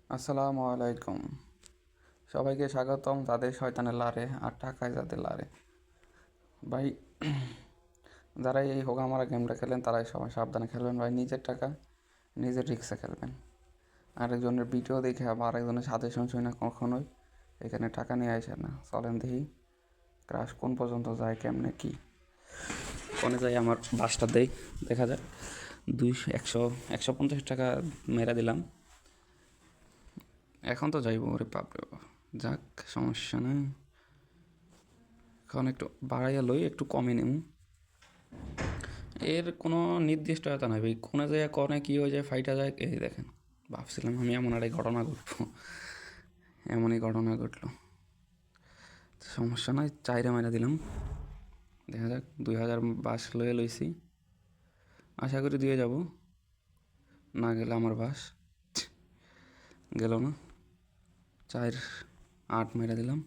আসসালামু আলাইকুম। সবাইকে স্বাগতম তাদের শয়তানের লারে আর টাকায় যাদের লারে। ভাই, যারা এই হোগামারা গেমটা খেলেন তারাই সবাই সাবধানে খেলবেন ভাই। নিজের টাকা নিজের রিক্সে খেলবেন। আরেকজনের ভিডিও দেখে আবার আরেকজনের সাজেশন শুনে না কখনোই এখানে টাকা নিয়ে আসে না। চলেন দেখি ক্রাশ কোন পর্যন্ত যায়, কেমনে কি কোনে যাই। আমার বাসটা দেই, দেখা যায় 150 টাকা মেরা দিলাম। এখন তো যাইব, ওরে বাপরে বাপ। যাক, সমস্যা নেই। এখন একটু বাড়াইয়া লই, একটু কমে নেব। এর কোনো নির্দিষ্টতা নাই ভাই, কোনে যায় কনে কী হয়ে যায়, ফাইটা যায়। এই দেখেন, ভাবছিলাম আমি এমন একটা ঘটনা ঘটবো, এমনই ঘটনা ঘটলো। সমস্যা নাই, চাইরে মাইরা দিলাম। দেখা যাক, 2000 বাস লয়ে লইছি, আশা করি দিয়ে যাব। না গেলে আমার বাস গেল না। 4-8 মেরা দিলাম।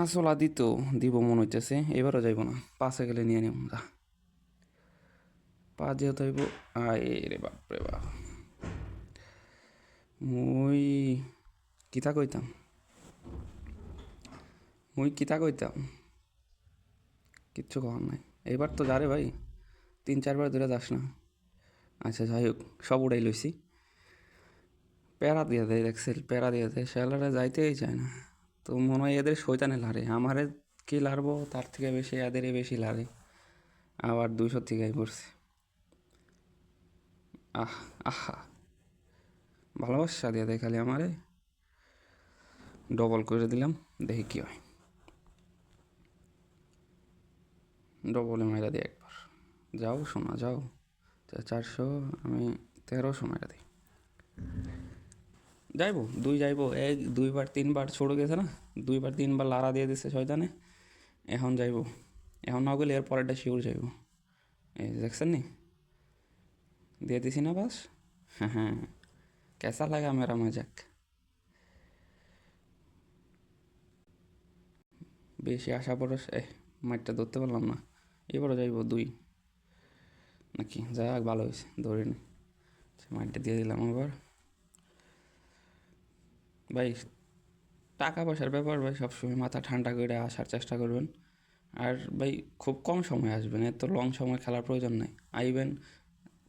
আসল আদি তো দিব মনে হইতেছে, এবারও যাইব না। 5-এ গেলে নিয়ে নিব যা। 5 যেহেতু হইব। আয় রে বাপ রে বাপ। মুই কিতা কইতাম কিচ্ছু করার নাই। এবার তো যা রে ভাই, 3-4 বার ধরে যাস না। আচ্ছা যাই হোক, সব উড়াই লইছি। প্যারা দিয়ে দেয়, দেখছিল প্যারা দিয়ে দেয়, সেলারে যাইতেই চায় না। তো মনে হয় এদের শৈতানে লারে, আমারে কি লারবো তার থেকে বেশি এদেরই বেশি লারে। আবার 200 থেকে পড়ছে। আহ আহা, ভালোবাসা দিয়ে দেয় খালি আমারে। ডবল করে দিলাম, দেখি কী হয়। ডবলে মাইরা দিই একবার। যাও শোনা যাও। 400, আমি 1300 মাইরা দিই। যাইব, 2 যাইব। 2-3 বার ছোট গেছে না, 2-3 বার লারা দিয়ে দিচ্ছে শয়তানে। এখন যাইব, এখন না গেলে এর পরেরটা শিওর যাইব। এই দেখছেন নি, দিয়ে দিছি না বাস। হ্যাঁ হ্যাঁ, কেসা লাগা মেরা মজাক। বেশি আশা পড়স মাইটটা ধরতে পারলাম না। এবারও যাইব 2 নাকি, যাক ভালো হয়েছে ধরিনি। মাইটটা দিয়ে দিলাম আবার। ভাই, টাকা পয়সার ব্যাপার ভাই, সবসময় মাথা ঠান্ডা করে আসার চেষ্টা করবেন। আর ভাই, খুব কম সময় আসবেন, এত লং সময় খেলার প্রয়োজন নাই। আইবেন,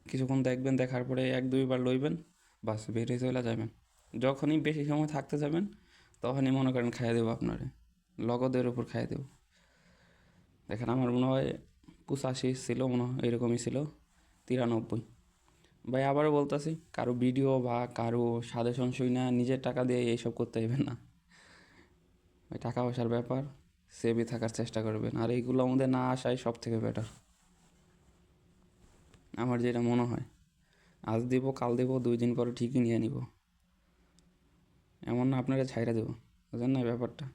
কিছুক্ষণ দেখবেন, দেখার পরে 1-2 বার লইবেন, বাস বেরিয়ে চলে যাবেন। যখনই বেশি সময় থাকতে যাবেন তখনই মনে করেন খাইয়ে দেবো আপনারে, লগদের উপর খাইয়ে দেবো। দেখেন, আমার মনে হয় 85 ছিল, মনে হয় এরকমই ছিল, 93। ভাই আবারও বলতেছি, কারো ভিডিও বা কারো সাজেশন শুই না নিজের টাকা দিয়ে এইসব করতে হইবেন না। ওই টাকা পয়সার ব্যাপার, সেভই থাকার চেষ্টা করবেন। আর এইগুলো আমাদের না আসাই সব থেকে বেটার, আমার যেটা মনে হয়। আজ দিব কাল দিব, 2 দিন পরে ঠিকই নিয়ে নিব। এমন না আপনারা ছাইরা দেবো, বুঝলেন না ব্যাপারটা।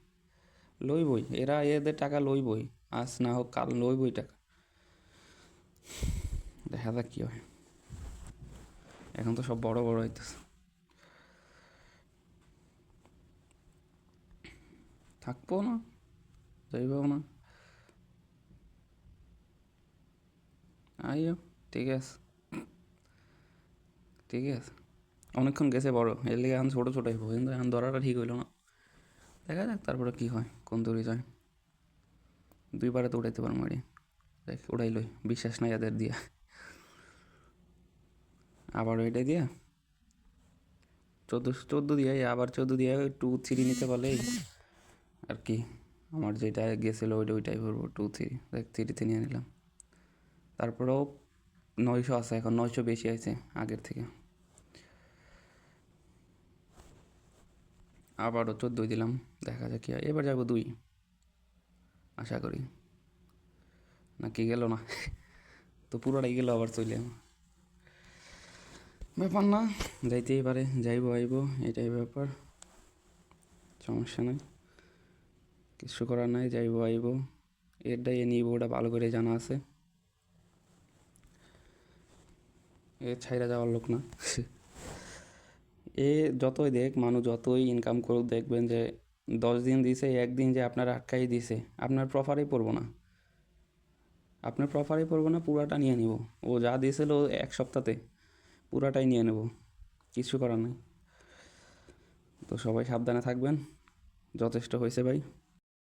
লইবই এরা, এদের টাকা লইবই। আজ না হোক কাল লইবই টাকা। দেখা যাক কী হয়। এখন তো সব বড় বড় হইতেছে। থাকবো না, যাইবও না। আইও, ঠিক আছে ঠিক আছে। অনেকক্ষণ গেছে বড়, এর লিগে এখন ছোটো ছোটো হইব, কিন্তু এখন ধরাটা ঠিক হইল না। দেখা যাক তারপরে কী হয়, কোন দূরে যায়। 2 বারে তো উড়াইতে পারবো এটি। দেখ উড়াই লই, বিশ্বাস নাই এদের দিয়া। আবার ওইটাই দিয়া 14 দিয়ে, আবার 14 দিয়ে 2-3 নিতে পারলেই আর কি। আমার যেটা গেছিলো ওইটাই করবো, 2-3, দেখ 3-তে নিয়ে নিলাম। তারপরেও 900 আছে, এখন 900 বেশি আছে আগের থেকে। আবারও 14 দিলাম, দেখা যাক কি হয়। এবার যাবো 2, আশা করি। না কি গেল না, তো পুরোটাই গেল, আবার চলে ব্যাপার না, যাইতেই পারে, যাইবো আইব, এটাই ব্যাপার। সমস্যা নাই, কিছু করার নাই, যাইবো আইব। এরটাই এ নিব, ওটা ভালো করে জানা আছে। এ ছাইরা যাওয়ার লোক না। এ যতই দেখ মানুষ, যতই ইনকাম করুক, দেখবেন যে 10 দিন দিছে, একদিন যে আপনার আটকাই দিছে, আপনার প্রফারেই পড়বো না। পুরাটা নিয়ে নিব। ও যা দিয়েছিল 1 সপ্তাহতে পুরাটাই নিয়ে নেব। কিছু করার নেই। তো সবাই সাবধানে থাকবেন। যথেষ্ট হয়েছে ভাই।